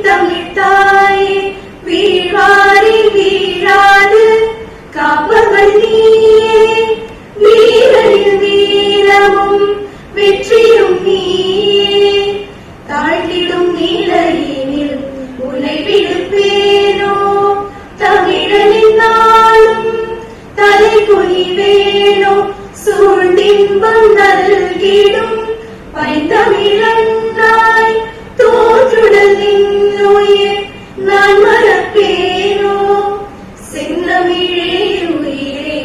தமிழ்த்தாயே வீழ்வாரி வீழாது காப்பவள் நீயே, வீரனில் வீரமும் வெற்றியும் நீயே. தாழ்த்திடும் நிலையினில் உன்னை விடுப்பேனோ, தமிழனின் நாளும் தலை குனிவேனோ. சூழ்ந்தின்பம் நல்கிடும் பைந்தமிழன்னாய் தோற்றுடல் நின்னுயிர் நான் மறப்பேனோ. செந்தமிழே உயிரே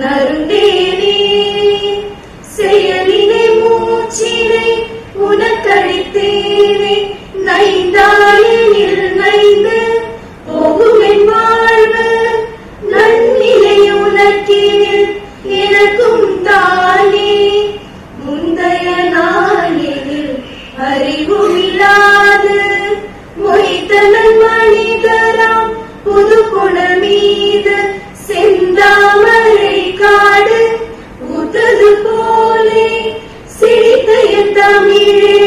நருந்தேனே, செயலினை மூச்சினை உனக்களித்தேனே. நைந்தாயனில் நைந்து போகும் என் வாழ்வு, நன்னிலை உனக்கினில் எனக்கும் தானே. முந்தைய நாளில் அறிவுமில்லாது மொய்த்தனன் மனிதராம் புதுப்புணர் மீது செந்தாமரை காடு ஊத்தது போலே சிரித்த என் தமிழே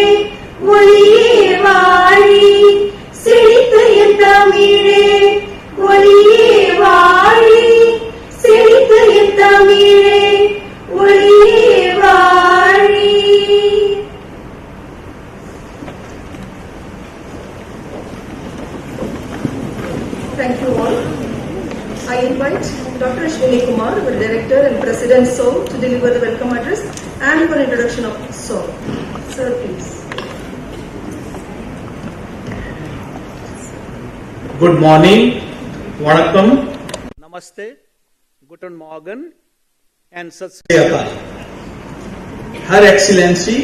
ஒளியே வாழி. சிரித்த என் தமிழே ஒளியே வாழி. சிரித்த என் தமிழே ஒளியே வாழி. Thank you all. I invite Dr. Ashwini Kumar, the Director and President SOV, to deliver the welcome address and for introduction of SOV. Sir, please. Good morning, Vanakkam, Namaste, Guten Morgen, and Sat Sri Akal. Her Excellency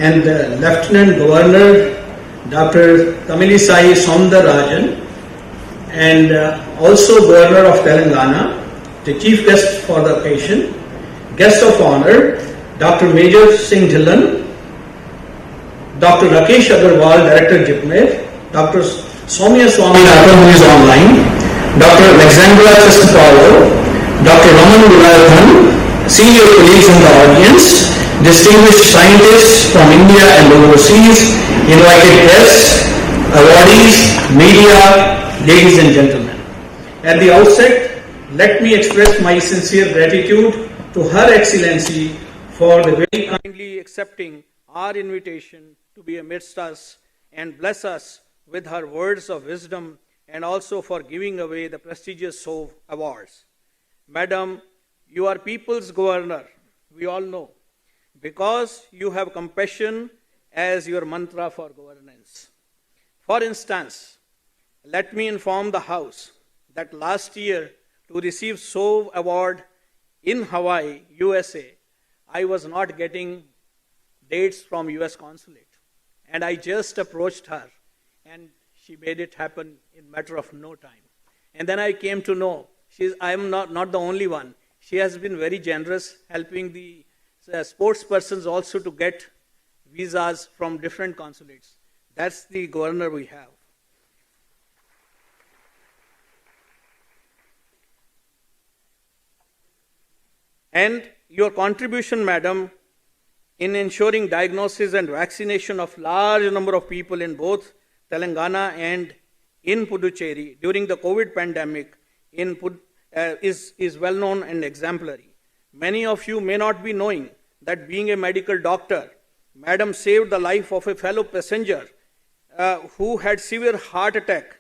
and Lieutenant Governor Dr. Tamilisai Soundarajan, and also Governor of Telangana, the Chief Guest for the occasion, Guest of Honor, Dr. Major Singh Dhillon, Dr. Rakesh Agarwal, Director JIPMER, Dr. Soumya Swaminathan, who is online, Dr. Alexandra Chestapalo, Dr. Raman Gulayathan, senior colleagues in the audience, distinguished scientists from India and overseas, invited guests, awardees, media, ladies and gentlemen. At the outset, let me express my sincere gratitude to Her Excellency for the very kindly accepting our invitation to be amidst us and bless us with her words of wisdom, and also for giving away the prestigious SOV awards. Madam, you are people's governor, we all know, because you have compassion as your mantra for governance. For instance, let me inform the House that last year, to receive SOV award in Hawaii, USA, I was not getting dates from US consulate, and I just approached her and she made it happen in matter of no time. And then I came to know I am not the only one. She has been very generous, helping the sports persons also to get visas from different consulates. That's the governor we have. And your contribution, madam, in ensuring diagnosis and vaccination of large number of people in both Telangana and in Puducherry during the COVID pandemic is well known and exemplary. Many of you may not be knowing that being a medical doctor, madam saved the life of a fellow passenger who had severe heart attack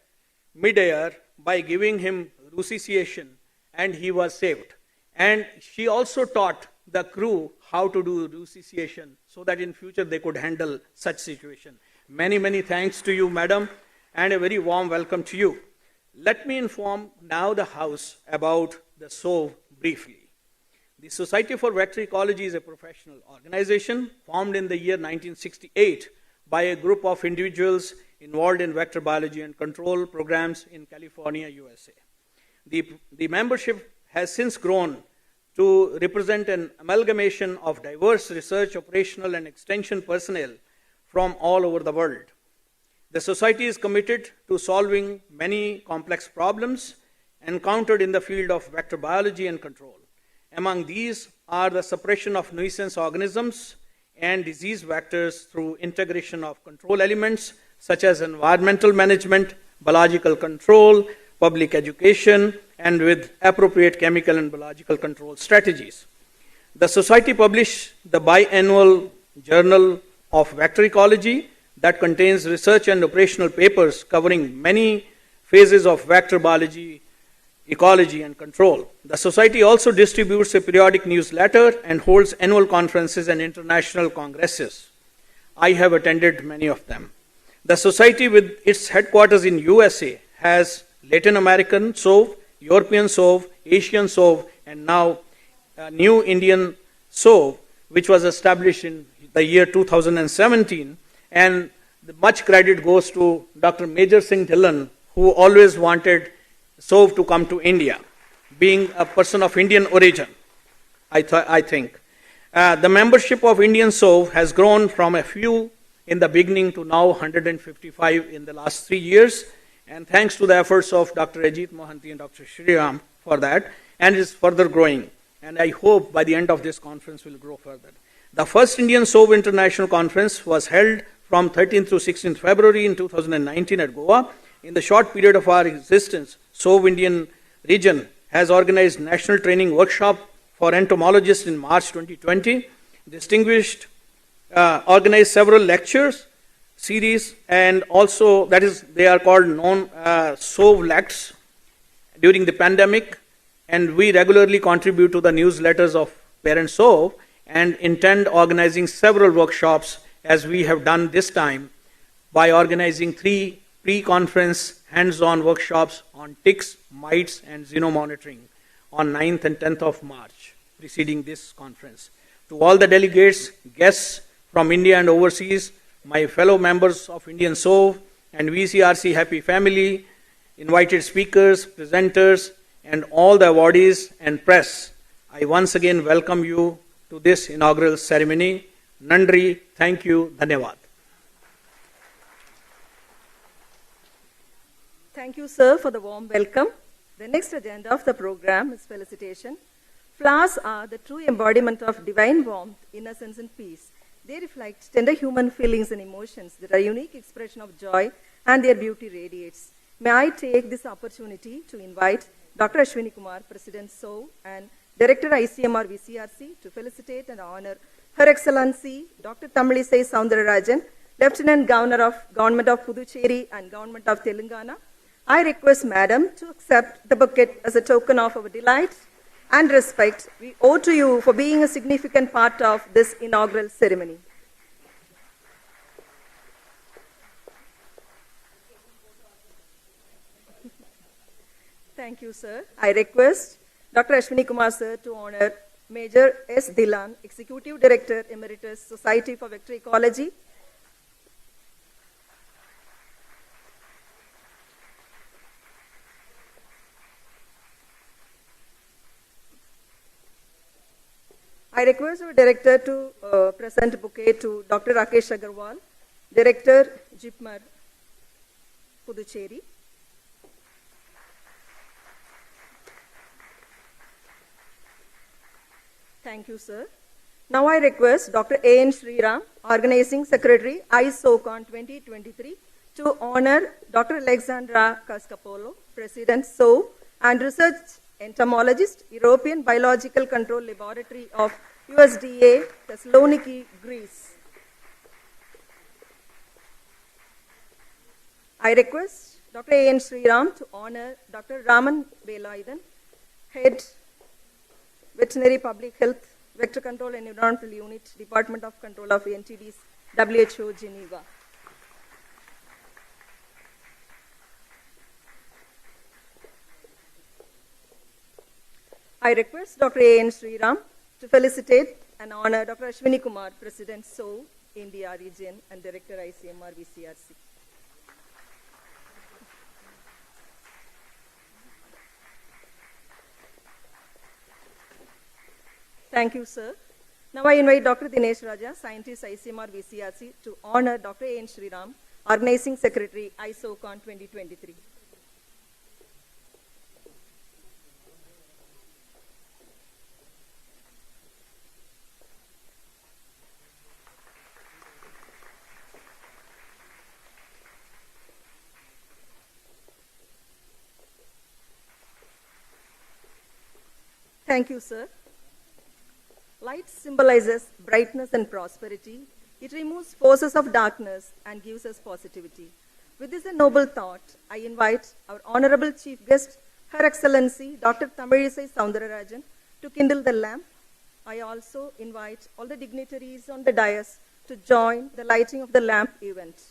mid-air by giving him resuscitation, and he was saved. And she also taught the crew how to do resuscitation so that in future they could handle such situation. Many, many thanks to you, madam, and a very warm welcome to you. Let me inform now the House about the SOV briefly. The Society for Veterinary Ecology is a professional organization formed in the year 1968 by a group of individuals involved in vector biology and control programs in California, USA. The membership has since grown to represent an amalgamation of diverse research, operational, and extension personnel from all over the world. The Society is committed to solving many complex problems encountered in the field of vector biology and control. Among these are the suppression of nuisance organisms, and disease vectors through integration of control elements such as environmental management, biological control, public education, and with appropriate chemical and biological control strategies. The Society published the biannual Journal of Vector Ecology that contains research and operational papers covering many phases of vector biology, ecology, and control. The Society also distributes a periodic newsletter and holds annual conferences and international congresses. I have attended many of them. The Society, with its headquarters in USA, has Latin American SOVE, European SOVE, Asian SOVE, and now a new Indian SOVE, which was established in the year 2017. And much credit goes to Dr. Major Singh Dhillon, who always wanted SOVE to come to India, being a person of Indian origin, I think. The membership of Indian SOVE has grown from a few in the beginning to now 155 in the last 3 years, and thanks to the efforts of Dr. Ajit Mohanty and Dr. Shriram for that, and is further growing. And I hope by the end of this conference will grow further. The first Indian SOVE International Conference was held from 13th to 16th February in 2019 at Goa. In the short period of our existence, SOVE Indian region has organized national training workshop for entomologists in March 2020, organized several lectures series, and also they are called SOVE Lects during the pandemic, and we regularly contribute to the newsletters of Parent SOVE and intend organizing several workshops as we have done this time by organizing 3 pre-conference hands-on workshops on ticks, mites, and xenomonitoring on 9th and 10th of March, preceding this conference. To all the delegates, guests from India and overseas, my fellow members of Indian SOVE and VCRC Happy Family, invited speakers, presenters, and all the awardees and press, I once again welcome you to this inaugural ceremony. Nandri, thank you, Dhanyavad. Thank you, sir, for the warm welcome. The next agenda of the program is felicitation. Flowers are the true embodiment of divine warmth, innocence, and peace. They reflect tender human feelings and emotions that are a unique expression of joy, and their beauty radiates. May I take this opportunity to invite Dr. Ashwini Kumar, President SOVE and Director ICMR VCRC, to felicitate and honor Her Excellency Dr. Tamilisai Soundararajan, Lieutenant Governor of Government of Puducherry and Government of Telangana. I request Madam to accept the bouquet as a token of our delight and respect we owe to you for being a significant part of this inaugural ceremony. Thank you, sir. I request Dr. Ashwini Kumar, sir, to honor Major S. Dhillon, Executive Director Emeritus, Society for Vector Ecology. I request our director to present a bouquet to Dr. Rakesh Agarwal, Director, JIPMER, Puducherry. Thank you, sir. Now I request Dr. A.N. Sriram, Organizing Secretary, iSOVECON2023, to honor Dr. Alexandra Cascapolo, President SOVE and Research Entomologist, European Biological Control Laboratory of USDA, Thessaloniki, Greece. I request Dr. A.N. Sriram to honor Dr. Raman Velaidan, Head, Veterinary Public Health, Vector Control and Environmental Unit, Department of Control of NTDs, WHO, Geneva. I request Dr. A.N. Sriram to felicitate and honor Dr. Ashwini Kumar, President SOVE, India Region and Director ICMR VCRC. Thank you, sir. Now I invite Dr. Dinesh Raja, Scientist ICMR VCRC, to honor Dr. A.N. Sriram, Organizing Secretary, iSOVECON2023. Thank you, sir. Light symbolizes brightness and prosperity. It removes forces of darkness and gives us positivity. With this noble thought, I invite our Honorable Chief Guest, Her Excellency Dr. Tamilisai Soundararajan, to kindle the lamp. I also invite all the dignitaries on the dais to join the lighting of the lamp event.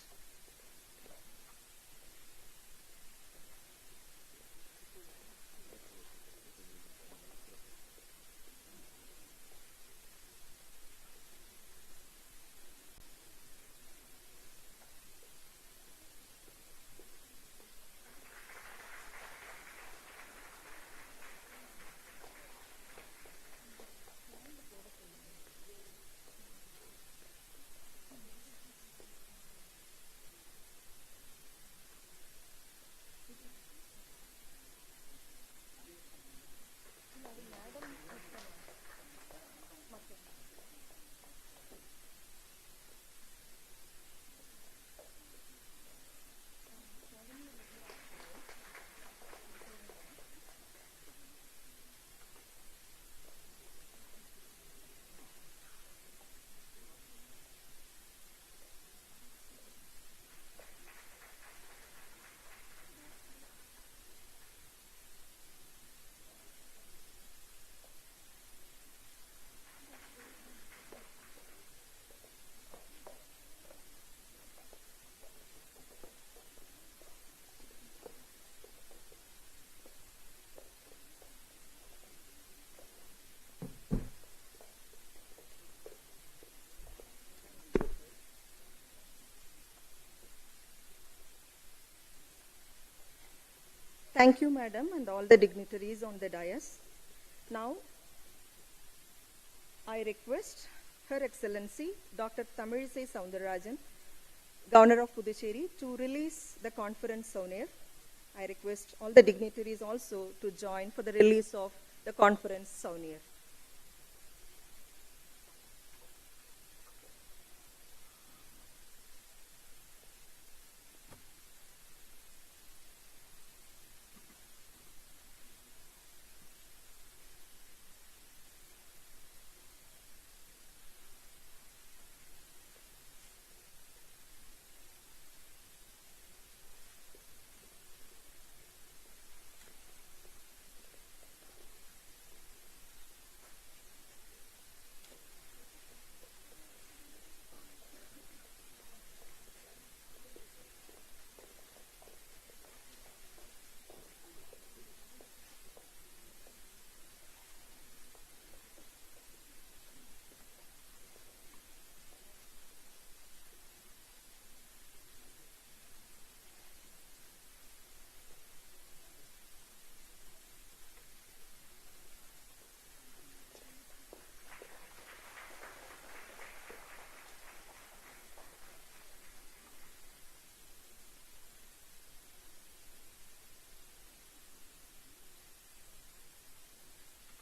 Thank you, Madam, and all the dignitaries on the dais. Now, I request Her Excellency Dr. Tamilisai Soundararajan, Governor of Puducherry, to release the conference souvenir. I request all the dignitaries also to join for the release of the conference souvenir.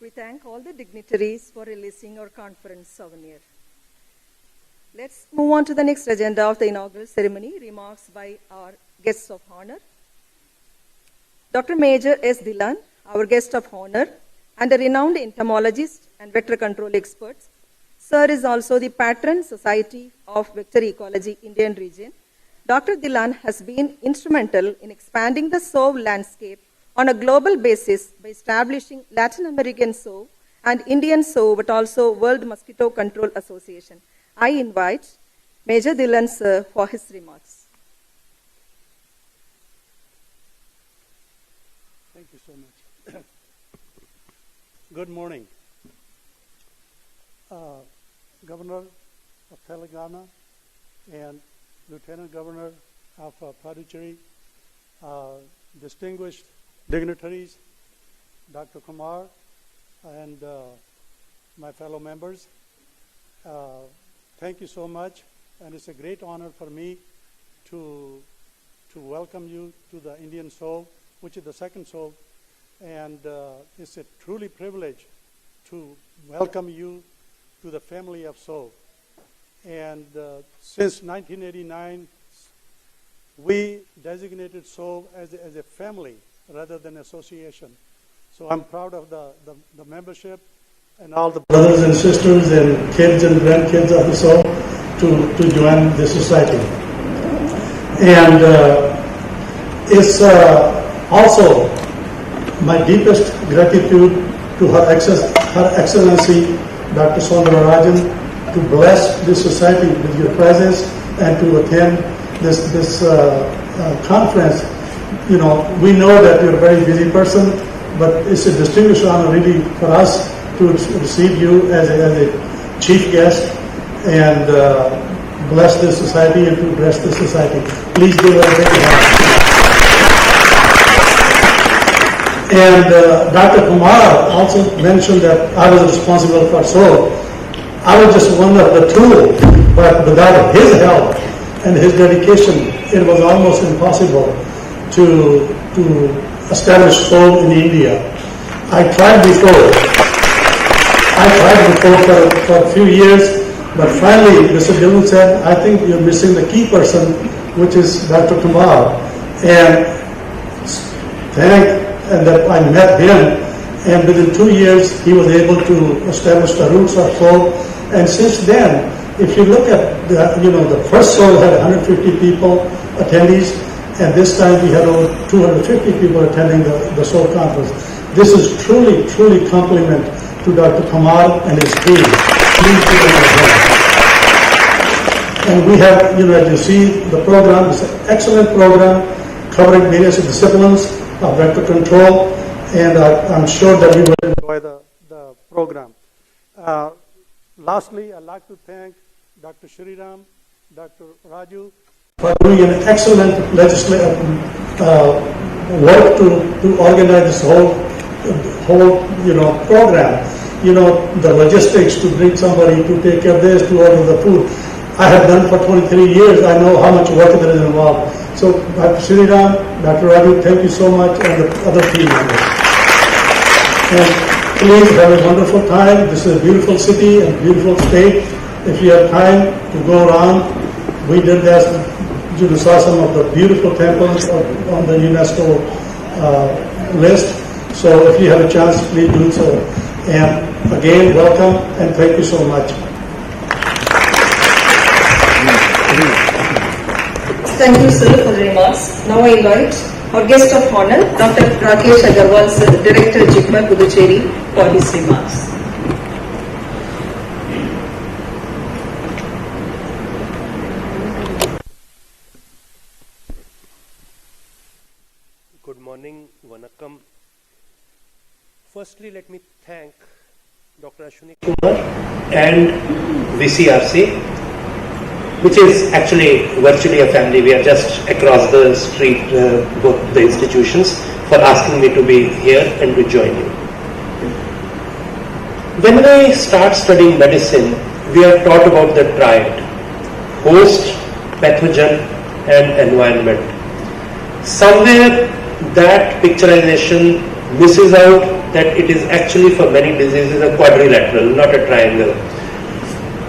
We thank all the dignitaries for releasing our conference souvenir. Let's move on to the next agenda of the inaugural ceremony, remarks by our guests of honor. Dr. Major S. Dhillon, our guest of honor, and a renowned entomologist and vector control expert. Sir is also the patron Society of Vector Ecology Indian region. Dr. Dhillon has been instrumental in expanding the SOV landscape on a global basis by establishing Latin American SOV and Indian SOV, but also World Mosquito Control Association. I invite Major Dhillon sir for his remarks. Thank you so much. Good morning. Governor of Telangana and Lieutenant Governor of Puducherry, distinguished dignitaries, Dr. Kumar, and my fellow members, thank you so much, and it's a great honor for me to welcome you to the Indian SOV, which is the second SOV, and it's a truly privilege to welcome you to the family of SOV. And since 1989, we designated SOV as a family rather than association. So I'm proud of the membership and all the brothers and sisters and kids and grandkids of the soul to join the society. And it's also my deepest gratitude to Her Excellency Dr. Soundara Rajan to bless this society with your presence and to attend this conference. You know, we know that you're a very busy person, but it's a distinguished honor really for us to receive you as a chief guest and bless this society and to bless this society. Please give us a big hand. And Dr. Kumar also mentioned that I was responsible for soul. I was just one of the two, but without his help and his dedication, it was almost impossible to establish soul in India. I tried before for a few years, but finally Mr. Dillon said, I think you're missing the key person, which is Dr. Kumar. And that I met him, and within 2 years he was able to establish the roots of soul. And since then, if you look at the first soul had 150 people, attendees, and this time we had over 250 people attending the soul conference. This is truly compliment to Dr. Kumar and his team. Please give him a hand. And we have, as you see, the program is an excellent program covering various disciplines of vector control, and I'm sure that you will enjoy the program. Lastly, I'd like to thank Dr. Shriram, Dr. Raju, for doing an excellent legislative work to organize this whole program. The logistics to bring somebody to take care of this, to order the food. I have done for 23 years. I know how much work there is involved. So, Dr. Shriram, Dr. Raju, thank you so much, and the other team members. And please have a wonderful time. This is a beautiful city and beautiful state. If you have time to go around, we did that. You saw some of the beautiful temples on the UNESCO list. So if you have a chance, please do so. And again, welcome and thank you so much. Thank you, sir, for the remarks. Now I invite our guest of honor, Dr. Rakesh Agarwal, sir, Director JIPMER, Puducherry, for his remarks. Good morning, Vanakkam. Firstly, let me thank Dr. Ashwini Kumar and VCRC, which is actually virtually a family. We are just across the street, both the institutions, for asking me to be here and to join you. When I start studying medicine, we are taught about the triad: host, pathogen, and environment. Somewhere that picturization misses out that it is actually for many diseases a quadrilateral, not a triangle.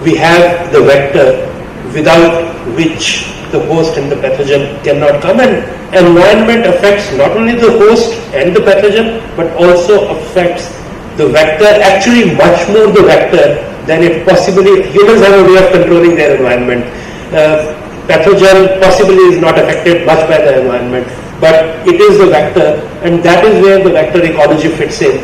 We have the vector, without which the host and the pathogen cannot come, and environment affects not only the host and the pathogen but also affects the vector, actually much more the vector than it possibly. Humans have a way of controlling their environment. Pathogen possibly is not affected much by the environment, but it is the vector, and that is where the vector ecology fits in.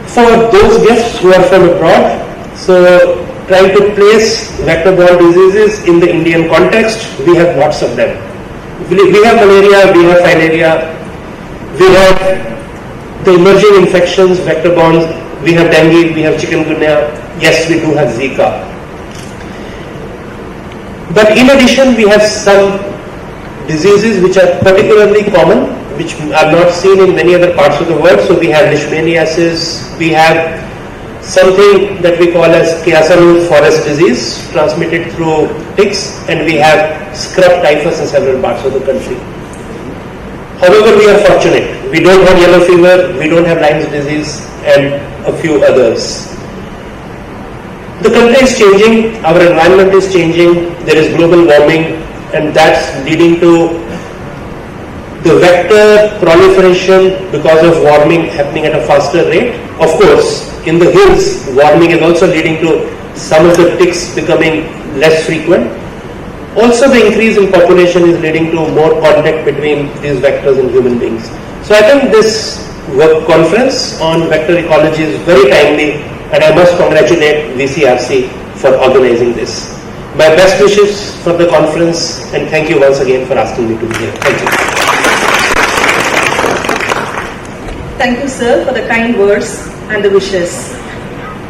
For those guests who are from abroad, so trying to place vector-borne diseases in the Indian context, we have lots of them. We have malaria, we have filaria, we have the emerging infections, vector-borne, we have dengue, we have chikungunya, yes, we do have Zika. But in addition, we have some diseases which are particularly common, which are not seen in many other parts of the world. So we have leishmaniasis, we have something that we call as Chiasanul forest disease, transmitted through ticks, and we have scrub typhus in several parts of the country. However, we are fortunate. We don't have yellow fever, we don't have Lyme's disease, and a few others. The country is changing, our environment is changing, there is global warming, and that's leading to the vector proliferation because of warming happening at a faster rate. Of course, in the hills, warming is also leading to some of the ticks becoming less frequent. Also, the increase in population is leading to more contact between these vectors and human beings. So I think this work conference on vector ecology is very timely, and I must congratulate VCRC for organizing this. My best wishes for the conference, and thank you once again for asking me to be here. Thank you. Thank you, sir, for the kind words and the wishes.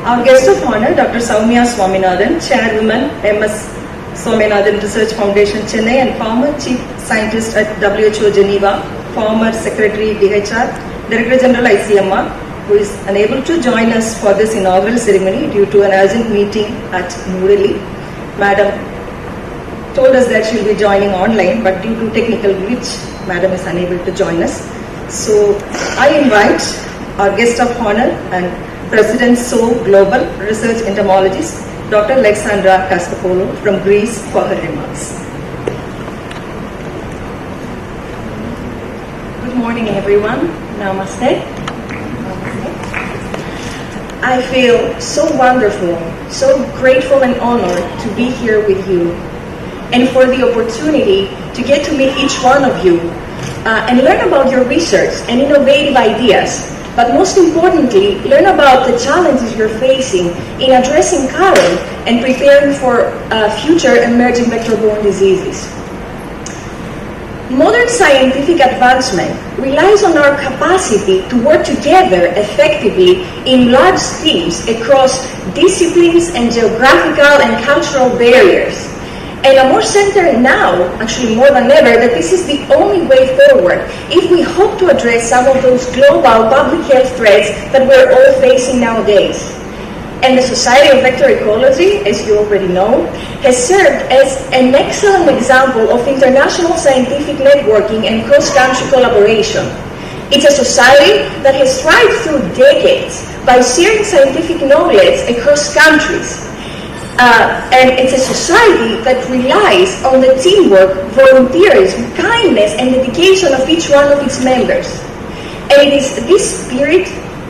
Our guest of honor, Dr. Soumya Swaminathan, Chairwoman, MS Swaminathan Research Foundation, Chennai, and former Chief Scientist at WHO Geneva, former Secretary DHR, Director General ICMR, who is unable to join us for this inaugural ceremony due to an urgent meeting at New Delhi. Madam told us that she will be joining online, but due to technical glitch, Madam is unable to join us. So I invite our guest of honor and President SOVE Global Research Entomologist, Dr. Alexandra Castapoulou from Greece for her remarks. Good morning, everyone. Namaste. I feel so wonderful, so grateful and honored to be here with you, and for the opportunity to get to meet each one of you and learn about your research and innovative ideas, but most importantly, learn about the challenges you're facing in addressing KALAM and preparing for future emerging vector-borne diseases. Modern scientific advancement relies on our capacity to work together effectively in large teams across disciplines and geographical and cultural barriers. And I'm more centered now, actually more than ever, that this is the only way forward if we hope to address some of those global public health threats that we're all facing nowadays. And the Society of Vector Ecology, as you already know, has served as an excellent example of international scientific networking and cross-country collaboration. It's a society that has thrived through decades by sharing scientific knowledge across countries. And it's a society that relies on the teamwork, volunteerism, kindness, and dedication of each one of its members. And it is this spirit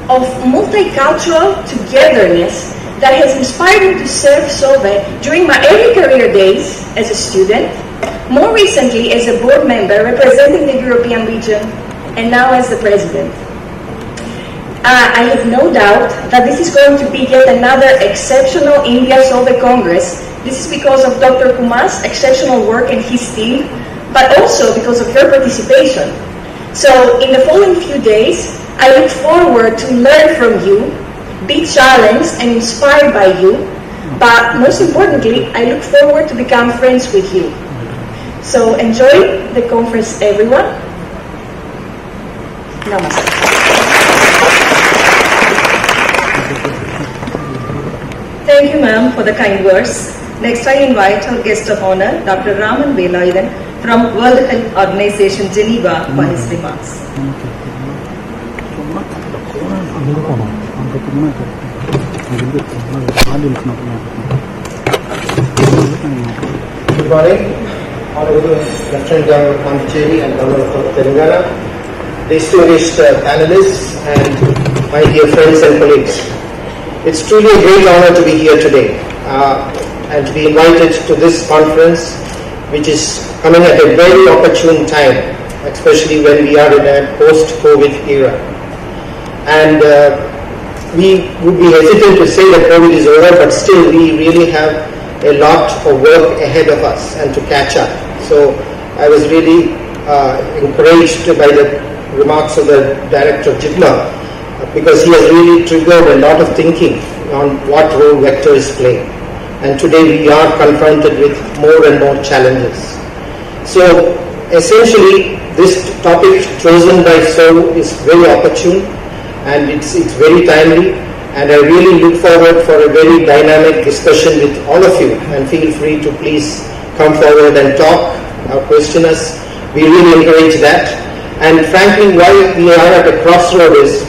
of multicultural togetherness that has inspired me to serve SOVE during my early career days as a student, more recently as a board member representing the European region, and now as the president. I have no doubt that this is going to be yet another exceptional India SOVE Congress. This is because of Dr. Kumar's exceptional work and his team, but also because of your participation. So in the following few days, I look forward to learn from you, be challenged and inspired by you, but most importantly, I look forward to become friends with you. So enjoy the conference, everyone. Namaste. Thank you, ma'am, for the kind words. Next, I invite our guest of honor, Dr. Raman Velayudan from World Health Organization, Geneva, for his remarks. Good morning, Honorable Lieutenant Governor PUDUCHERRY and Governor of Telangana, distinguished panelists, and my dear friends and colleagues. It's truly a great honor to be here today and to be invited to this conference, which is coming at a very opportune time, especially when we are in a post-COVID era. And we would be hesitant to say that COVID is over, but still we really have a lot of work ahead of us and to catch up. So I was really encouraged by the remarks of the director of JIPMER, because he has really triggered a lot of thinking on what role vectors play. And today we are confronted with more and more challenges. So essentially, this topic chosen by SOVE is very opportune and it's very timely, and I really look forward for a very dynamic discussion with all of you, and feel free to please come forward and talk or question us. We really encourage that. And frankly, why we are at a crossroad is,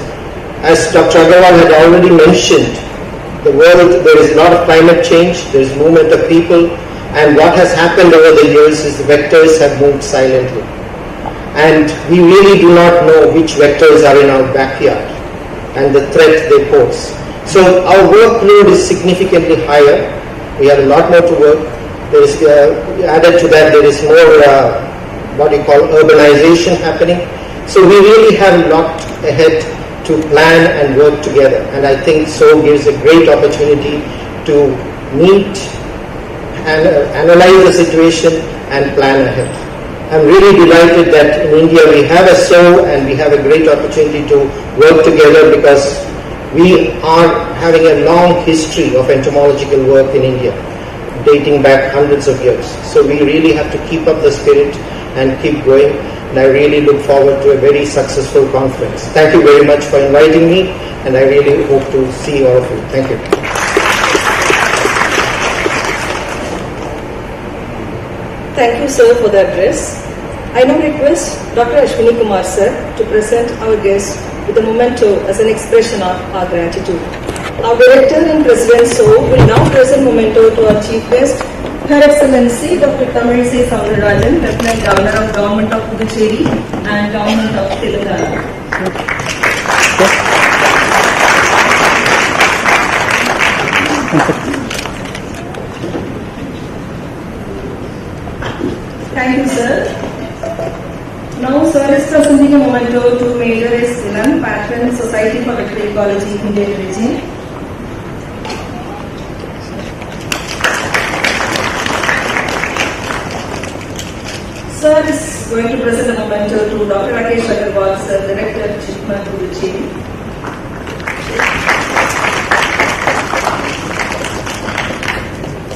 as Dr. Agarwal had already mentioned, the world, there is a lot of climate change, there is movement of people, and what has happened over the years is the vectors have moved silently. and we really do not know which vectors are in our backyard and the threat they pose. So our workload is significantly higher. We have a lot more to work. There is added to that, there is more what you call urbanization happening. So we really have a lot ahead to plan and work together, and I think so gives a great opportunity to meet and analyze the situation and plan ahead. I'm really delighted that in India we have a SO and we have a great opportunity to work together, because we are having a long history of entomological work in India, dating back hundreds of years. So we really have to keep up the spirit and keep going. And I really look forward to a very successful conference. Thank you very much for inviting me, and I really hope to see all of you. Thank you. Thank you, sir, for the address. I now request Dr. Ashwini Kumar, sir, to present our guest with a memento as an expression of our gratitude. Our Director and President, so, will now present memento to our Chief Guest, Her Excellency Dr. Tamilisai Soundararajan, Lieutenant Governor of Government of Puducherry and Government of Telangana. Thank you, sir. Now, sir is presenting a memento to Major S. Silan, Patron, Society for Vector Ecology, Indian Region. Sir is going to present a memento to Dr. A.P.J.ABDUL, sir, Director of JIPMER, Puducherry.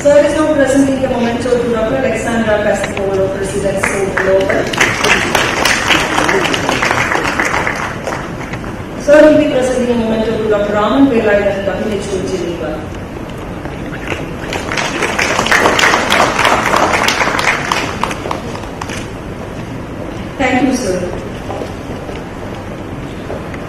Sir is now presenting a memento to Dr. Alexandra Castipolo, President, so Global. Sir will be presenting a memento to Dr. Raman Velaidan, WHO, Geneva. Thank you, sir.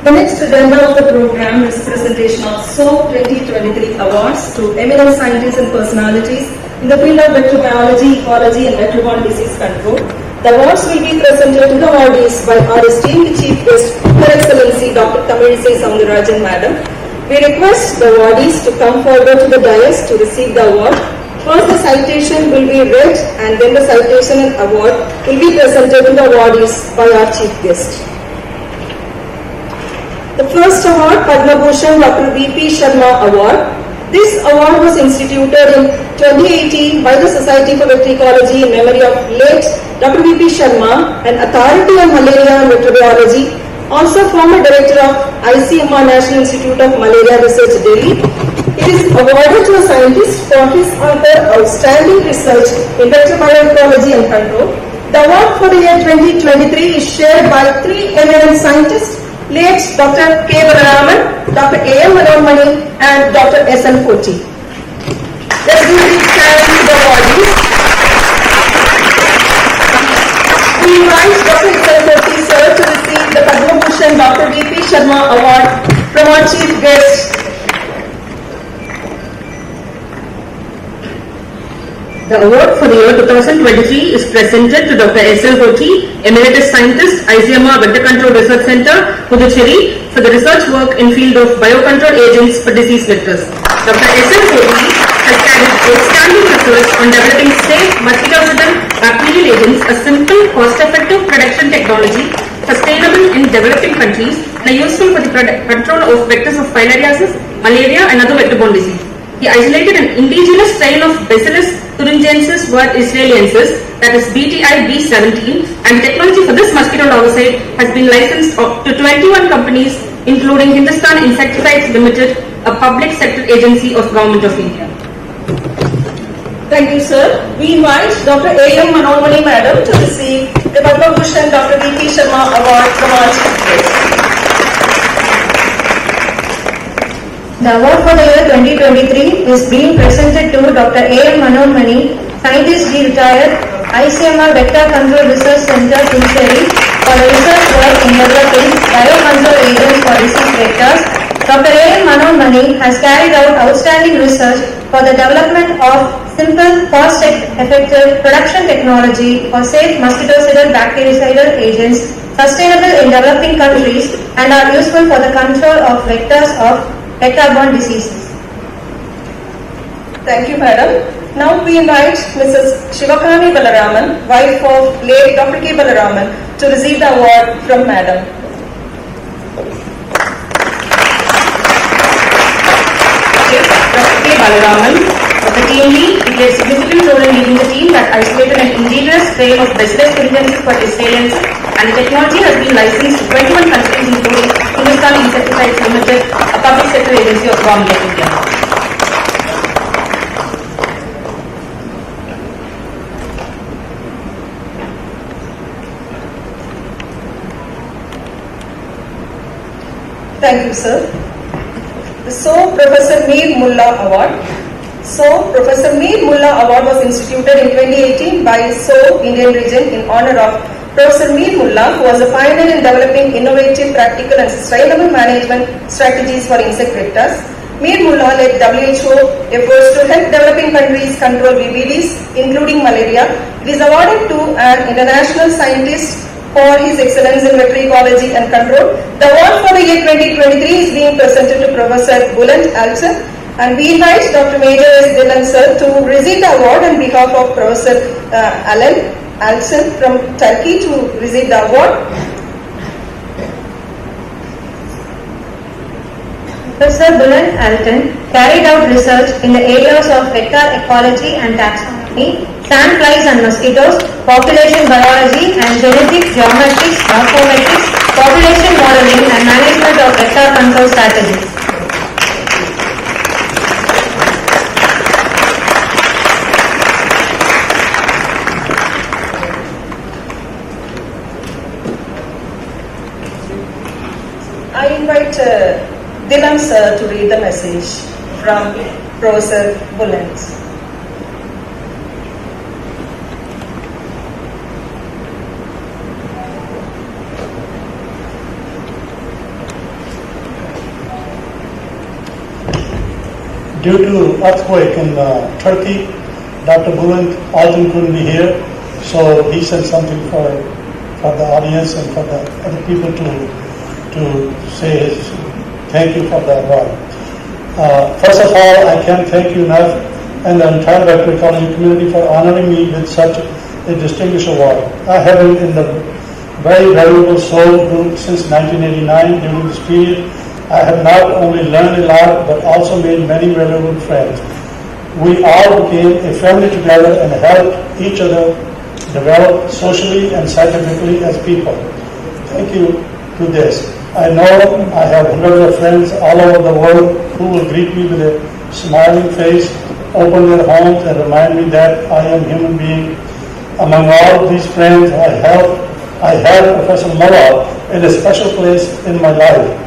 The next agenda of the program is presentation of SOAP 2023 awards to eminent scientists and personalities in the field of vector biology, ecology, and vector-borne disease control. The awards will be presented to the awardees by our esteemed Chief Guest, Her Excellency Dr. Tamilisai Soundararajan, Madam. We request the awardees to come forward to the dais to receive the award. First, the citation will be read, and then the citation and award will be presented to the awardees by our Chief Guest. The first award, Padma Bhushan Dr. V.P. Sharma Award. This award was instituted in 2018 by the Society for Vector Ecology in memory of late Dr. V.P. Sharma, an authority on malaria and vector biology, also former director of ICMR National Institute of Malaria Research, Delhi. It is awarded to a scientist for his outstanding research in vector bioecology and control. The award for the year 2023 is shared by three eminent scientists, late Dr. K. Balaraman, Dr. A.M. Manohar, and Dr. S.L. Koti. Let's give a big hand to the awardees. We invite Dr. S.L. Koti, sir, to receive the Padma Bhushan Dr. V.P. Sharma Award from our Chief Guest. The award for the year 2023 is presented to Dr. S.L. Koti, Emeritus Scientist, ICMR Vector Control Research Center, Puducherry, for the research work in field of biocontrol agents for disease vectors. Dr. S.L. Koti has carried outstanding research on developing safe mosquito-ridden bacterial agents, a simple, cost-effective production technology, sustainable in developing countries, and useful for the control of vectors of filariasis, malaria, and other vector-borne disease. He isolated an indigenous strain of Bacillus thuringiensis israeliensis, that is BTI B17, and technology for this mosquito larvicide has been licensed to 21 companies, including Hindustan Insecticides Limited, a public sector agency of Government of India. Thank you, sir. We invite Dr. A.M. Manohar, Madam, to receive the Padma Bhushan Dr. V.P. Sharma Award from our Chief Guest. The award for the year 2023 is being presented to Dr. A.M. Manohar, Scientist retired, ICMR Vector Control Research Center, Puducherry, for the research work in developing biocontrol agents for disease vectors. Dr. A.M. Manohar has carried out outstanding research for the development of simple, cost-effective production technology for safe mosquitocidal bactericidal agents sustainable in developing countries and are useful for the control of vectors of vector-borne diseases. Thank you, madam. Now we invite Mrs. Shivakani Balaraman, wife of late Dr. K. Balaraman, to receive the award from madam. Dr. K. Balaraman was the team lead. He played a significant role in leading the team that isolated an indigenous strain of bacillus thuringiensis for Israelians, and the technology has been licensed to 21 countries including Hindustan Insecticides Limited, a public sector agency of Government of India. Thank you, sir. The So Professor Mir Mullah Award. So Professor Mir Mullah Award was instituted in 2018 by So Indian Region in honor of Professor Mir Mullah, who was a pioneer in developing innovative, practical and sustainable management strategies for insect vectors. Mir Mullah led WHO efforts to help developing countries control VBDs, including malaria. It is awarded to an international scientist for his excellence in veterinary ecology and control. The award for the year 2023 is being presented to Professor Bulent Alton, and we invite Dr. Major S. Dillon sir to receive the award on behalf of Professor Alan Alton from Turkey to receive the award. Professor Bulent Alton carried out research in the areas of vector ecology and taxonomy, sandflies and mosquitoes, population biology and genetic geometrics, morphometrics, population modeling and management of vector control strategies. I invite Dillon sir to read the message from Professor Bulent. Due to earthquake in Turkey, Dr. Bulent Alton couldn't be here, so he sent something for the audience and for the other people to say his thank you for the award. First of all, I can't thank you enough and the entire veterinary ecology community for honoring me with such a distinguished award. I have been in the very valuable soil group since 1989. During this period, I have not only learned a lot, but also made many valuable friends. We all became a family together and helped each other develop socially and scientifically as people. Thank you to this. I know I have hundreds of friends all over the world who will greet me with a smiling face, open their homes and remind me that I am a human being. Among all these friends I have Professor Mullah in a special place in my life.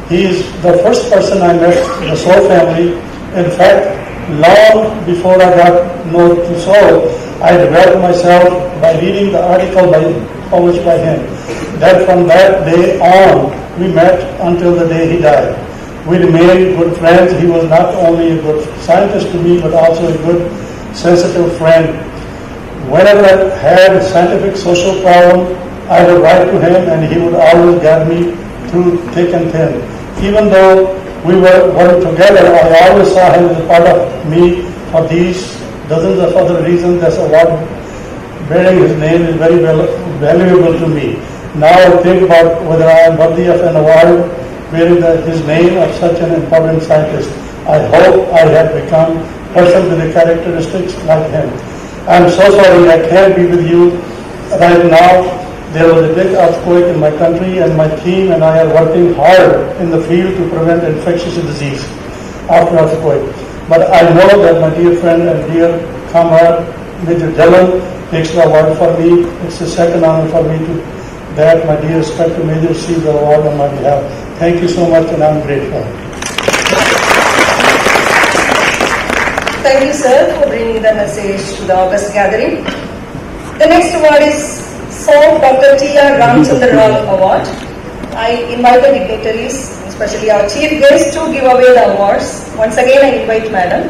He is the first person I met in the Soul family. In fact, long before I got known to Soul, I developed myself by reading the article published by him. Then from that day on, we met until the day he died. We remained good friends. He was not only a good scientist to me, but also a good, sensitive friend. Whenever I had a scientific social problem, I would write to him and he would always guide me through thick and thin. Even though we weren't together, I always saw him as a part of me. For these dozens of other reasons, this award bearing his name is very valuable to me. Now I think about whether I am worthy of an award bearing his name of such an important scientist. I hope I have become a person with the characteristics like him. I am so sorry I can't be with you right now. There was a big earthquake in my country and my team and I are working hard in the field to prevent infectious disease after earthquake. But I know that my dear friend and dear comrade, Major Dillon, takes the award for me. It's the second honor for me that my dear respected Major receives the award on my behalf. Thank you so much and I'm grateful. Thank you, sir, for bringing the message to the August gathering. The next award is Dr. T.R. Ramchandra Rao Award. I invite the dignitaries, especially our chief guest, to give away the awards. Once again, I invite Madam.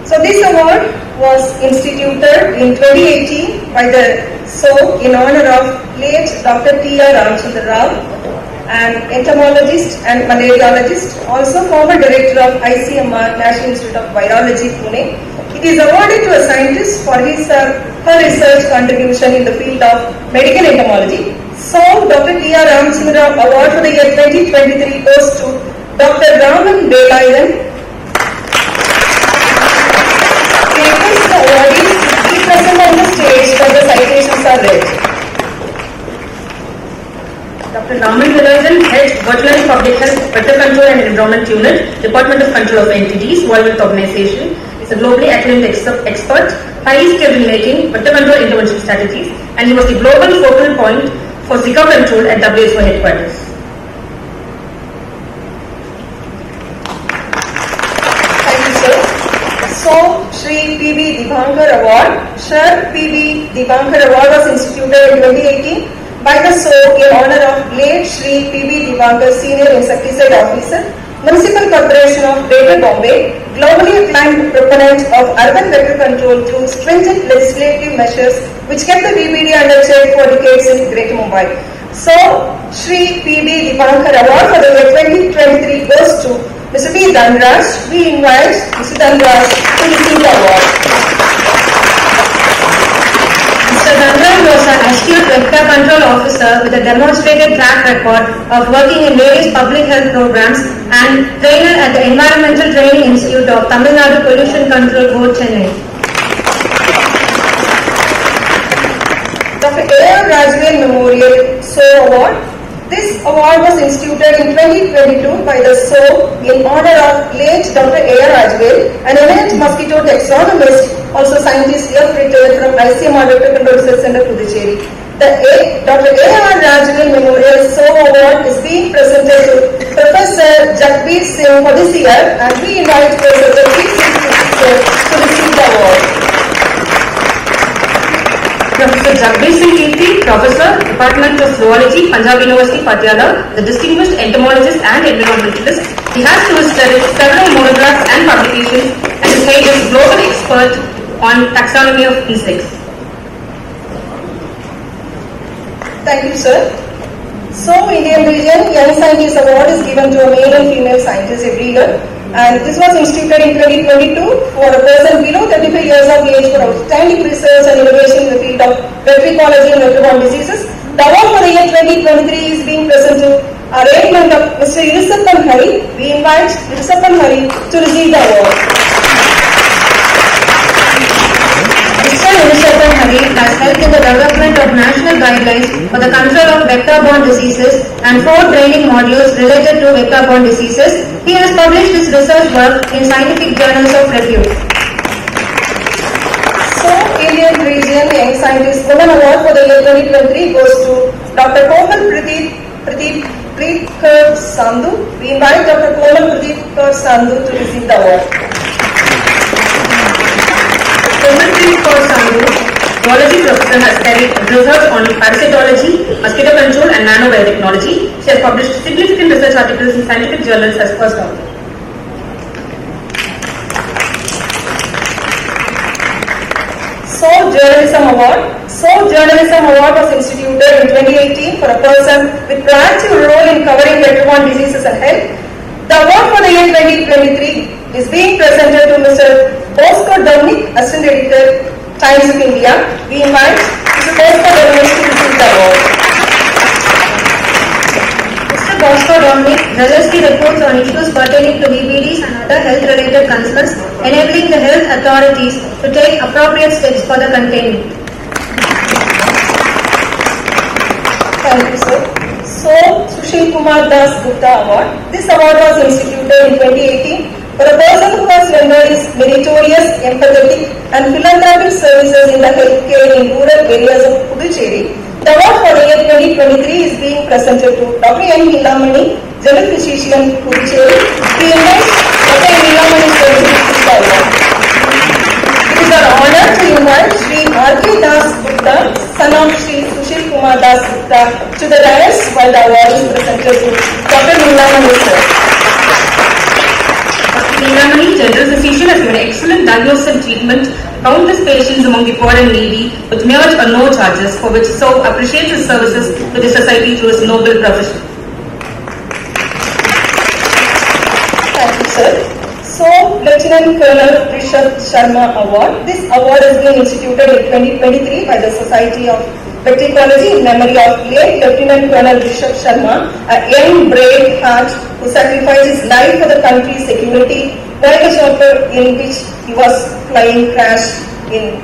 So this award was instituted in 2018 by the SOAP in honor of late Dr. P.R. an entomologist and malariologist, also former director of ICMR, National Institute of Virology, Pune. It is awarded to a scientist for her research contribution in the field of medical entomology. So, Dr. T.R. Ramchandra Award for the year 2023 goes to Dr. Raman Velayan. We request the awardees to be present on the stage when the citations are read. Dr. Raman Velayan, Head, Veterinary Public Health, Vector Control and Environment Unit, Department of Control of Entities, World Health Organization, is a globally acclaimed expert, highly skilled in making vector control intervention strategies, and he was the global focal point for Zika control at WHO headquarters. Thank you, sir. So, Shri P.B. Dibankar Award. Sir P.B. Dibankar Award was instituted in 2018 by the SOAP in honor of late Shri P.B. Dibankar, Senior Insecticide Officer, Municipal Corporation of Greater Bombay, globally acclaimed proponent of urban vector control through stringent legislative measures which kept the VBD under check for decades in Greater Mumbai. So, Shri P.B. Dibankar Award for the year 2023 goes to Mr. B. Dhanraj. We invite Mr. Dhanraj to receive the award. Mr. Dhanraj was an astute vector control officer with a demonstrated track record of working in various public health programs and trainer at the Environmental Training Institute of Tamil Nadu Pollution Control Board, Chennai. Dr. A.R. Rajvel Memorial SOAP Award. This award was instituted in 2022 by the SOAP in honor of late Dr. A.R. Rajvel, an eminent mosquito taxonomist, also scientist retired from ICMR Vector Control Research Center, Puducherry. The Dr. A.R. Rajvel Memorial SOAP Award is being presented to Professor Jagbir Singh for this year, and we invite Professor Jagbir Singh to receive the award. Professor Jagbir Singh Kirti, Professor, Department of Zoology, Punjab University, Patiala, the distinguished entomologist and environmentalist. He has to his credit several monographs and publications and is hailed as a global expert on taxonomy of insects. Thank you, sir. So, Indian region Young Scientist Award is given to a male and female scientist every year, and this was instituted in 2022 for a person below 35 years of age for outstanding research and innovation in the field of vector-ecology and vector-borne diseases. The award for the year 2023 is being presented to arrangement of Mr. Irisappan Hari. We invite Irisappan Hari to receive the award. Mr. Irisappan Hari has helped in the development of national guidelines for the control of vector-borne diseases and 4 training modules related to vector-borne diseases. He has published his research work in scientific journals of repute. So, Indian region Young Scientist Women Award for the year 2023 goes to Dr. Komal Pradeep Kaur Sandhu. We invite Dr. Komal Pradeep Kaur Sandhu to receive the award. Komal Pradeep Kaur Sandhu, zoology professor, has carried research on parasitology, mosquito control and nanobiotechnology. She has published significant research articles in scientific journals as first author. So, Journalism Award was instituted in 2018 for a person with proactive role in covering vector-borne diseases and health. The award for the year 2023 is being presented to Mr. Bosco Dominic, Assistant Editor, Times of India. We invite Mr. Bosco Dominic to receive the award. Mr. Bosco Dominic zealously reports on issues pertaining to VBDs and other health-related concerns, enabling the health authorities to take appropriate steps for the containment. Thank you, sir. So, Sushil Kumar Das Gupta Award. This award was instituted in 2018 for a person who has rendered his meritorious, empathetic and philanthropic services in the healthcare in rural areas of Puducherry. The award for the year 2023 is being presented to Dr. N. Hilamani, General Physician, Puducherry. We invite Dr. N. Hilamani to receive the award. It is our honor to invite Shri R.K. Das Gupta, son of Shri Sushil Kumar Das Gupta, to the dais while the award is presented to Dr. Hilamani, sir. Dr. Hilamani, General Physician, has given excellent diagnosis and treatment countless patients among the poor and needy with mere or no charges, for which so appreciates his services to the society through his noble profession. Thank you, sir. So, Lieutenant Colonel Rishabh Sharma Award. This award has been instituted in 2023 by the Society of Ecology in memory of late Lieutenant Colonel Rishabh Sharma, a young brave heart who sacrificed his life for the country's security while the chopper in which he was flying crashed in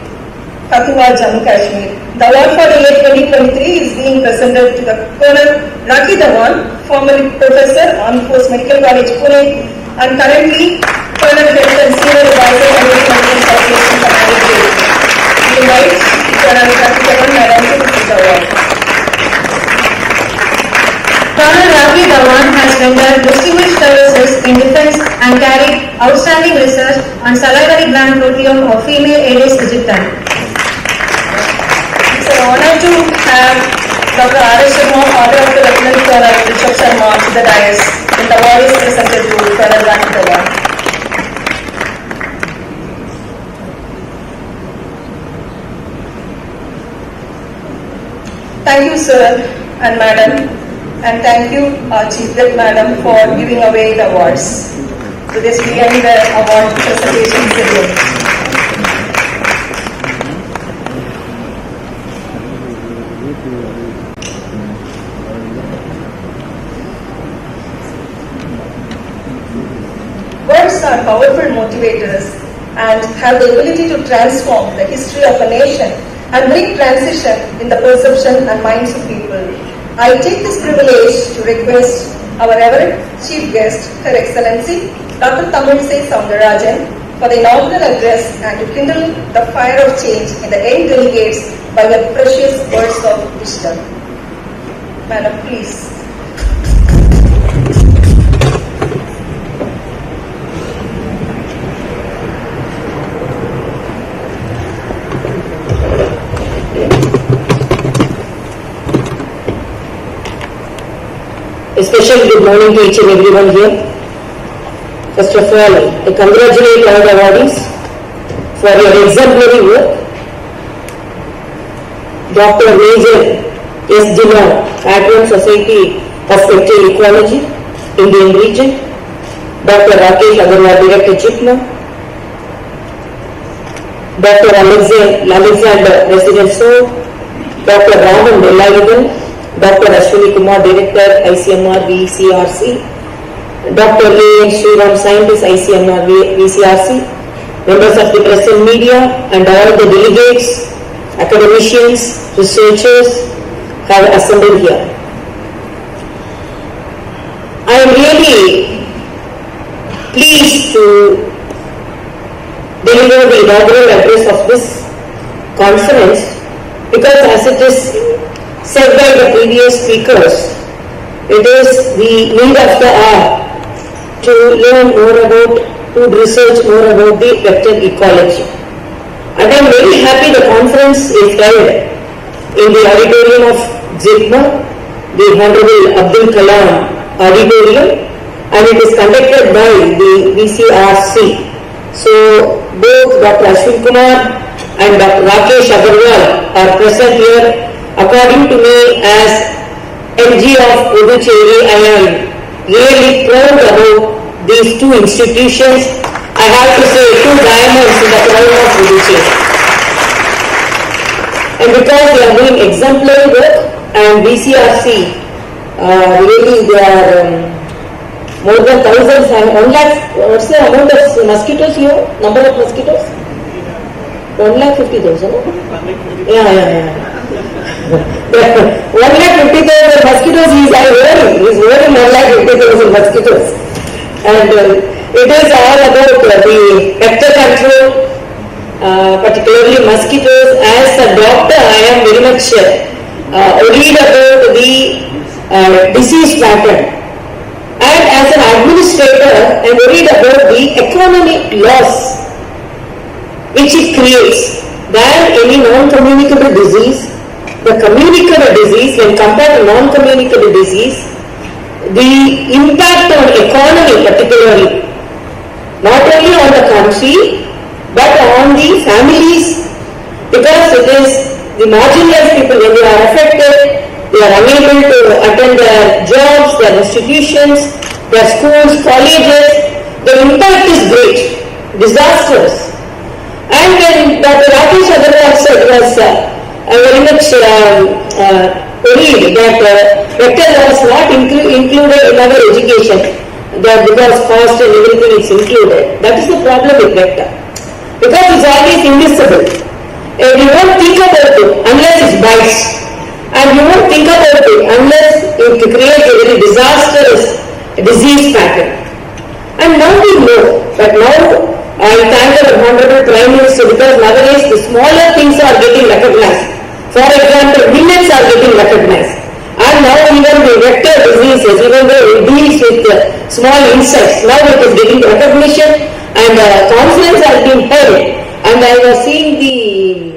Kathuwa, Jammu Kashmir. The award for the year 2023 is being presented to the Colonel Rakhi Dhawan, formerly Professor, Armed Force Medical College, Pune, and currently Colonel Health and Senior Advisor, American Medical Corporation, Commander Grade. We invite Colonel Rakhi Dhawan, Madam, to receive the award. Colonel Rakhi Dhawan has rendered distinguished services in defense and carried outstanding research on salivary gland proteome of female Aedes aegypti. It's an honor to have Dr. R.S. Sharma, Order of the Lieutenant Colonel Rishabh Sharma to the dais, and the award is presented to Colonel Rakhi Dhawan. Thank you, sir and madam, and thank you, Chief Whip madam, for giving away the awards. So this we end the award presentation ceremony. Words are powerful motivators and have the ability to transform the history of a nation and bring transition in the perception and minds of people. I take this privilege to request our Reverend Chief Guest, Her Excellency, Dr. Tamilsai Soundarajan, for the inaugural address and to kindle the fire of change in the young delegates by her precious words of wisdom. Madam, please. A special good morning to each and everyone here. First of all, I congratulate all the awardees for your exemplary work. Dr. Major S. Jipmer, Patron Society of Sexual Ecology, Indian Region. Dr. Rakesh Agarwal, Director JIPMER. Dr. Alexander, Resident SO. Dr. Raman Vellaivadan, Dr. Ashwini Kumar, Director, ICMR VCRC, Dr. A.N. Sriram, Scientist, ICMR VCRC, members of the press and media, and all the delegates, academicians, researchers have assembled here. I am really pleased to deliver the inaugural address of this conference because, as it is said by the previous speakers, it is the need of the hour to learn more about, to research more about the vector ecology. And I am very happy the conference is held in the auditorium of JIPMER, the Honorable Abdul Kalam Auditorium, and it is conducted by the VCRC. So both Dr. Ashwin Kumar and Dr. Rakesh Agarwal are present here. According to me, as MG of Puducherry, I am really proud about these two institutions. I have to say, two diamonds in the crown of Puducherry. And because they are doing exemplary work, and VCRC, really they are more than thousands, and 1 lakh, what's the amount of mosquitoes here? Number of mosquitoes? 1,50,000. Yeah. 1,50,000 mosquitoes is wearing 1,50,000 mosquitoes. And it is all about the vector control, particularly mosquitoes. As a doctor, I am very much worried about the disease pattern. And as an administrator, I am worried about the economic loss which it creates. Than any non-communicable disease, the communicable disease, when compared to non-communicable disease, the impact on economy particularly, not only on the country, but on the families, because it is the marginalized people. When they are affected, they are unable to attend their jobs, their institutions, their schools, colleges. The impact is great, disastrous. And when Dr. P.J.ABDUL said was very much worried that vector was not included in our education, that because cost and everything is included. That is the problem with vector, because it's always invisible. And you won't think about it unless it's biased, and you won't think about it unless it creates a very disastrous disease pattern. And now we know, but now I thank the Honorable Prime Minister, because nowadays the smaller things are getting recognized. For example, millets are getting recognized. And now even the vector diseases, even though it deals with small insects, now it is getting recognition, and conference has been held. And I was seeing the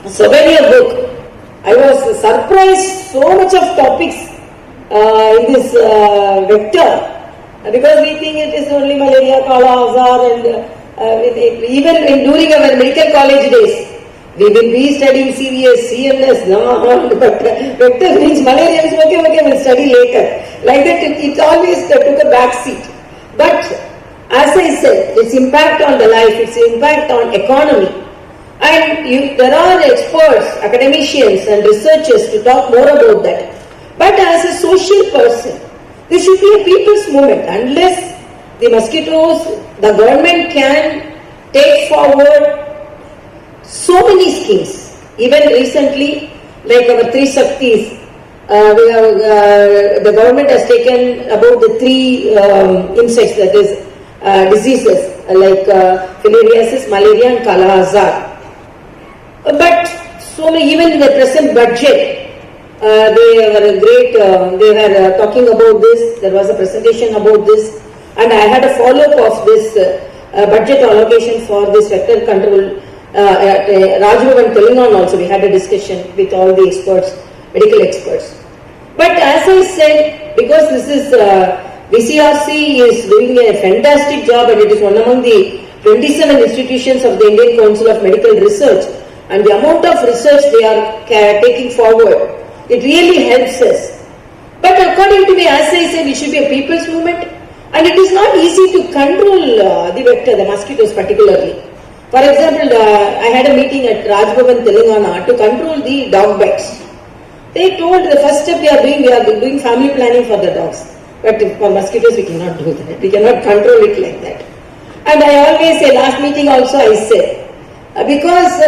souvenir book. I was surprised so much of topics in this vector. Because we think it is only malaria, Kala, Azar, and even during our medical college days, we will be studying serious, CNS, but vector means malaria is okay, we'll study later. Like that, it always took a back seat. But as I said, its impact on the life, its impact on economy, and there are experts, academicians and researchers to talk more about that. But as a social person, there should be a people's movement. Unless the mosquitoes, the government can take forward so many schemes. Even recently, like our 3 Shaktis, the government has taken about the 3 insects, that is diseases like filariasis, malaria and Kala Azar. But so many, even in the present budget, they were great, they were talking about this, there was a presentation about this, and I had a follow-up of this budget allocation for this vector control at Rajbhavan Telangana also. We had a discussion with all the experts, medical experts. But as I said, because this is, VCRC is doing a fantastic job, and it is one among the 27 institutions of the Indian Council of Medical Research, and the amount of research they are taking forward, it really helps us. But according to me, as I said, it should be a people's movement, and it is not easy to control the vector, the mosquitoes particularly. For example, I had a meeting at Rajbhavan Telangana to control the dog bites. They told the first step we are doing family planning for the dogs. But for mosquitoes we cannot do that. We cannot control it like that. And I always say, last meeting also I said, because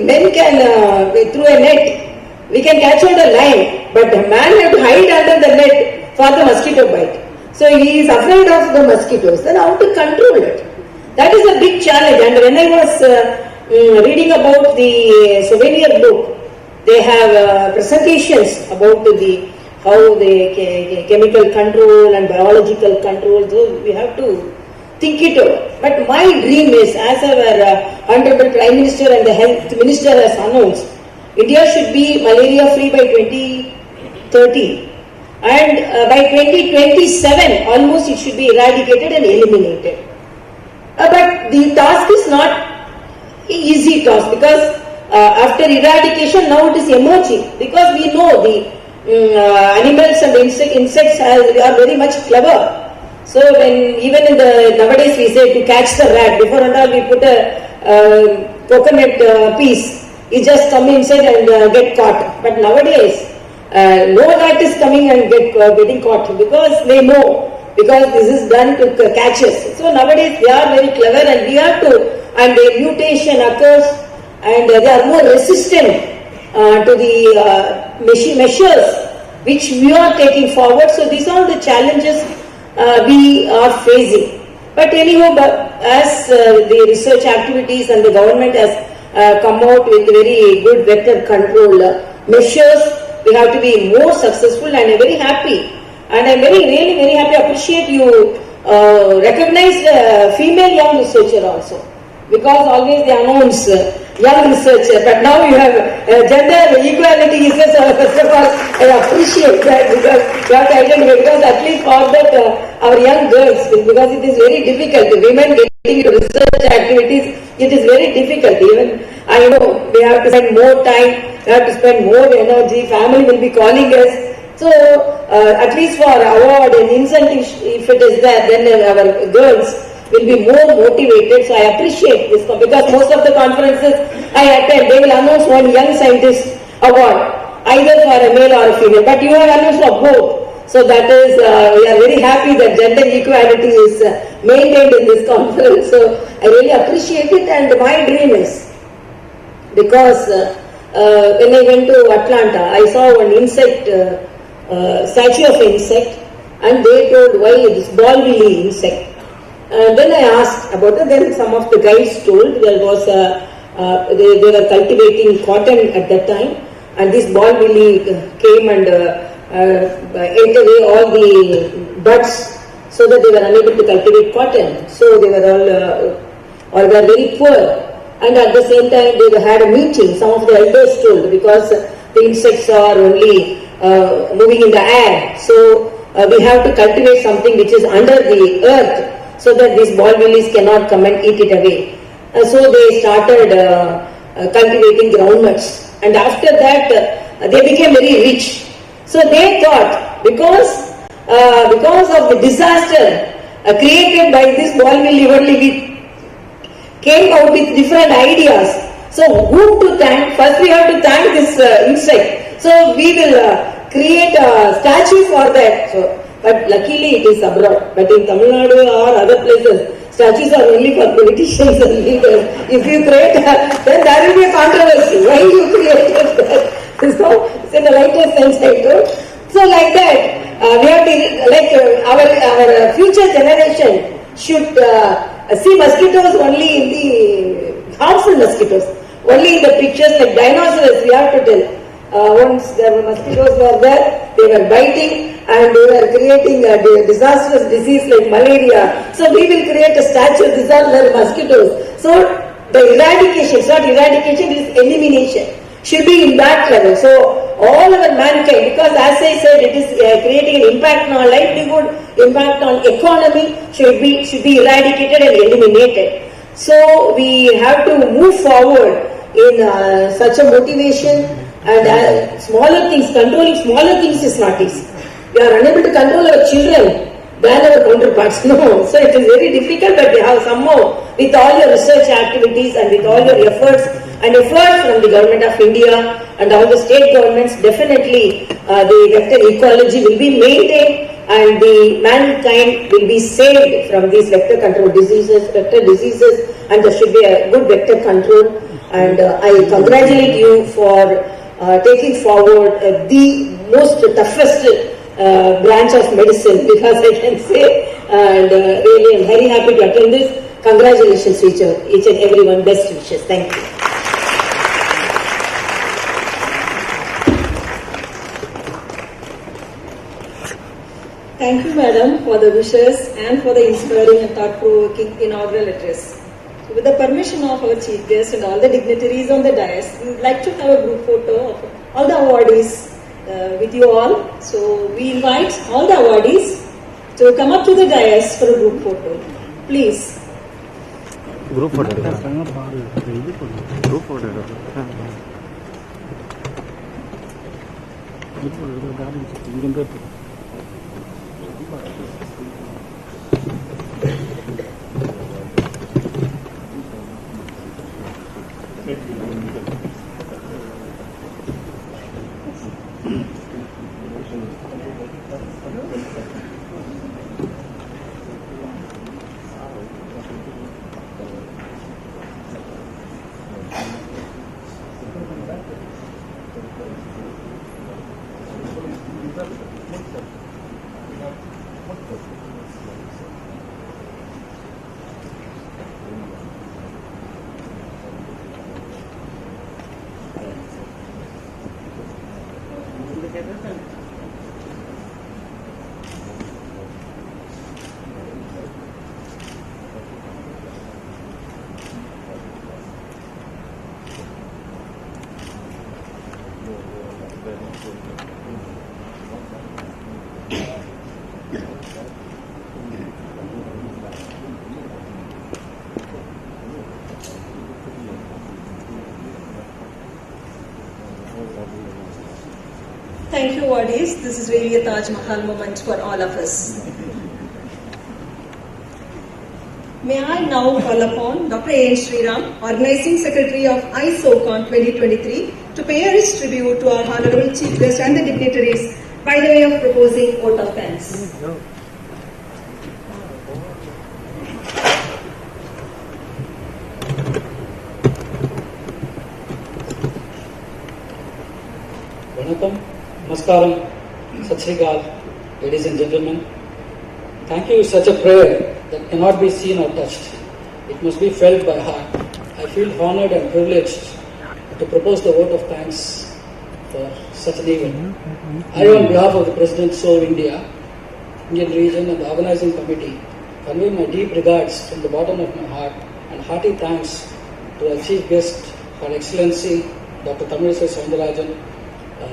men can, through a net, we can catch out a lion, but a man has to hide under the net for the mosquito bite. So he is afraid of the mosquitoes. Then how to control it? That is a big challenge. And when I was reading about the souvenir book, they have presentations about how the chemical control and biological control. So we have to think it over. But my dream is, as our Honorable Prime Minister and the Health Minister has announced, India should be malaria free by 2030, and by 2027 almost it should be eradicated and eliminated. But the task is not an easy task, because after eradication now it is emerging, because we know the animals and the insects are very much clever. So when even in the nowadays we say to catch the rat, before and all we put a coconut piece, it just come inside and get caught. But nowadays no rat is coming and getting caught, because they know, because this is done to catch us. So nowadays they are very clever, and we have to, and their mutation occurs, and they are more resistant to the measures which we are taking forward. So these are the challenges we are facing. But anyhow, as the research activities and the government has come out with very good vector control measures, we have to be more successful, and I'm very happy. And I'm really very happy, appreciate you recognize female young researcher also. Because always they announce young researcher, but now you have gender equality. So first of all, I appreciate that, because you have to identify, because at least for that our young girls, because it is very difficult, women get research activities, it is very difficult. Even I know we have to spend more time, we have to spend more energy, family will be calling us. So at least for award and incentive, if it is there, then our girls will be more motivated. So I appreciate this because most of the conferences I attend, they will announce one young scientist award, either for a male or a female. But you have announced for both. So that is, we are very happy that gender equality is maintained in this conference. So I really appreciate it, and my dream is, because when I went to Atlanta, I saw one insect, statue of an insect, and they told why this ball-willy insect. Then I asked about it. Then some of the guys told there was they were cultivating cotton at that time, and this ball-willy came and ate away all the buds, so that they were unable to cultivate cotton. So they were all were very poor. And at the same time, they had a meeting. Some of the elders told, because the insects are only moving in the air, so we have to cultivate something which is under the earth, so that these ball-willies cannot come and eat it away. So they started cultivating groundnuts, and after that they became very rich. So they thought, because of the disaster created by this ball-willy only, we came out with different ideas. So whom to thank? First we have to thank this insect. So we will create a statue for that. So, but luckily it is abroad. But in Tamil Nadu or other places, statues are only for politicians and leaders. If you create, then there will be a controversy. Why you created that? So, in the lightest sense I told. So like that, we have to, like our future generation should see mosquitoes only in the harmful mosquitoes, only in the pictures like dinosaurs. We have to tell. Once there were mosquitoes were there, they were biting and they were creating a disastrous disease like malaria. So we will create a statue. These are the mosquitoes. So the eradication, it's not eradication, it is elimination, should be in that level. So all our mankind, because as I said, it is creating an impact on livelihood, impact on economy, should be eradicated and eliminated. So we have to move forward in such a motivation, and smaller things, controlling smaller things is not easy. We are unable to control our children than our counterparts. No, so it is very difficult, but we have somehow, with all your research activities and with all your efforts, and efforts from the Government of India and all the state governments, definitely the vector ecology will be maintained and the mankind will be saved from these vector control diseases, and there should be a good vector control. And I congratulate you for taking forward the most toughest branch of medicine, because I can say, and really I'm very happy to attend this. Congratulations to each and everyone. Best wishes. Thank you. Thank you, Madam, for the wishes and for the inspiring and thought-provoking inaugural address. So with the permission of our chief guest and all the dignitaries on the dais, we would like to have a group photo of all the awardees with you all. So we invite all the awardees to come up to the dais for a group photo. Please. Group photo. Group photo. Thank you, Wadis. This is really a Taj Mahal moment for all of us. May I now call upon Dr. A.N. Sriram, Organizing Secretary of iSOVECON2023, to pay his tribute to our Honorable Chief Guest and the dignitaries by the way of proposing vote of thanks. Vanakkam, Namaskaram, Sat Sri Akal, ladies and gentlemen. Thank you is such a prayer that cannot be seen or touched. It must be felt by heart. I feel honored and privileged to propose the vote of thanks for such an event. I, on behalf of the President SOVE India, Indian region and the organizing committee, convey my deep regards from the bottom of my heart and hearty thanks to our Chief Guest, Her Excellency Dr. Tamilisai Soundarajan,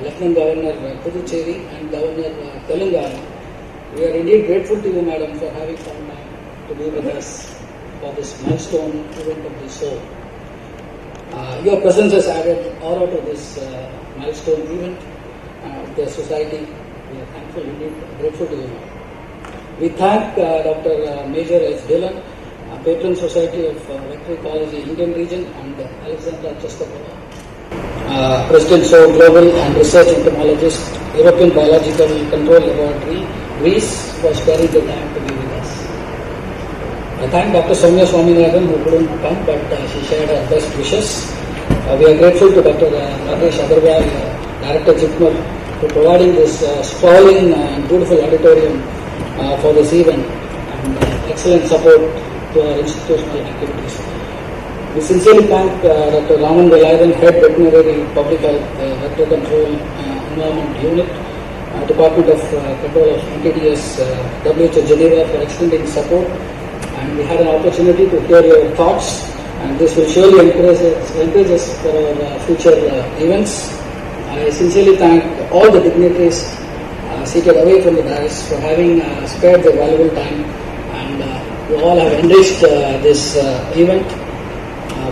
Lieutenant Governor PUDUCHERRY and Governor Telangana. We are indeed grateful to you, Madam, for having found time to be with us for this milestone event of the SOVE. Your presence has added aura to this milestone event of the society. We are thankful, indeed grateful to you. We thank Dr. Major H. Dillon, Patron Society of Veterinary College Indian Region, and Alexandra Chestapova, President SOVE Global and Research Entomologist, European Biological Control Laboratory, Greece, for sparing the time to be with us. I thank Dr. Soumya Swaminathan, who couldn't come, but she shared her best wishes. We are grateful to Dr. Nagesh Agarwal, Director JIPMER, for providing this sprawling and beautiful auditorium for this event and excellent support to our institutional activities. We sincerely thank Dr. Raman Velayathan, Head Veterinary Public Health Vector Control Environment Unit, Department of Control of NTDS, WHO Geneva, for extending support. And we had an opportunity to hear your thoughts, and this will surely encourage us for our future events. I sincerely thank all the dignitaries seated away from the dais for having spared their valuable time, and you all have enriched this event.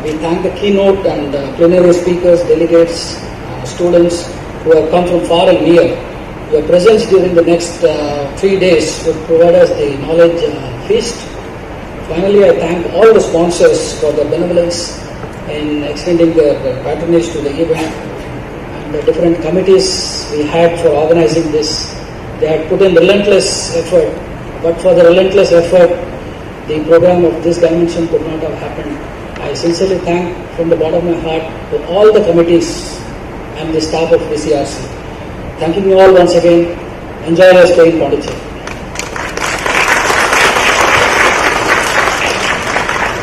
We thank the keynote and plenary speakers, delegates, students who have come from far and near. Your presence during the next 3 days will provide us the knowledge feast. Finally, I thank all the sponsors for their benevolence in extending their patronage to the event, and the different committees we had for organizing this. They had put in relentless effort, but for the relentless effort, the program of this dimension could not have happened. I sincerely thank from the bottom of my heart to all the committees and the staff of VCRC. Thanking you all once again. Enjoy your stay in Puducherry.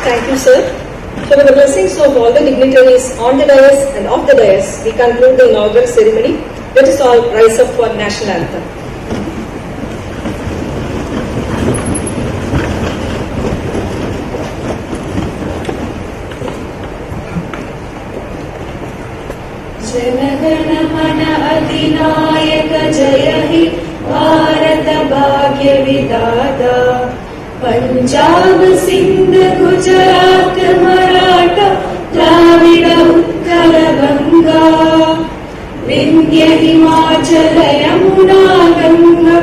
Thank you, sir. So with the blessings of all the dignitaries on the dais and off the dais, we conclude the inaugural ceremony. Let us all rise up for national anthem. Jana Gana Mana अधिनायक जय हे भारत भाग्य विधाता पंजाब सिंध गुजरात मराठा द्राविड उत्कल गंगा विंध्य हिमाचल यमुना गंगा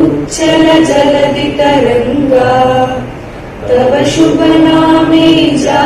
उच्चल जलधि तरंगा तव शुभ नामे जा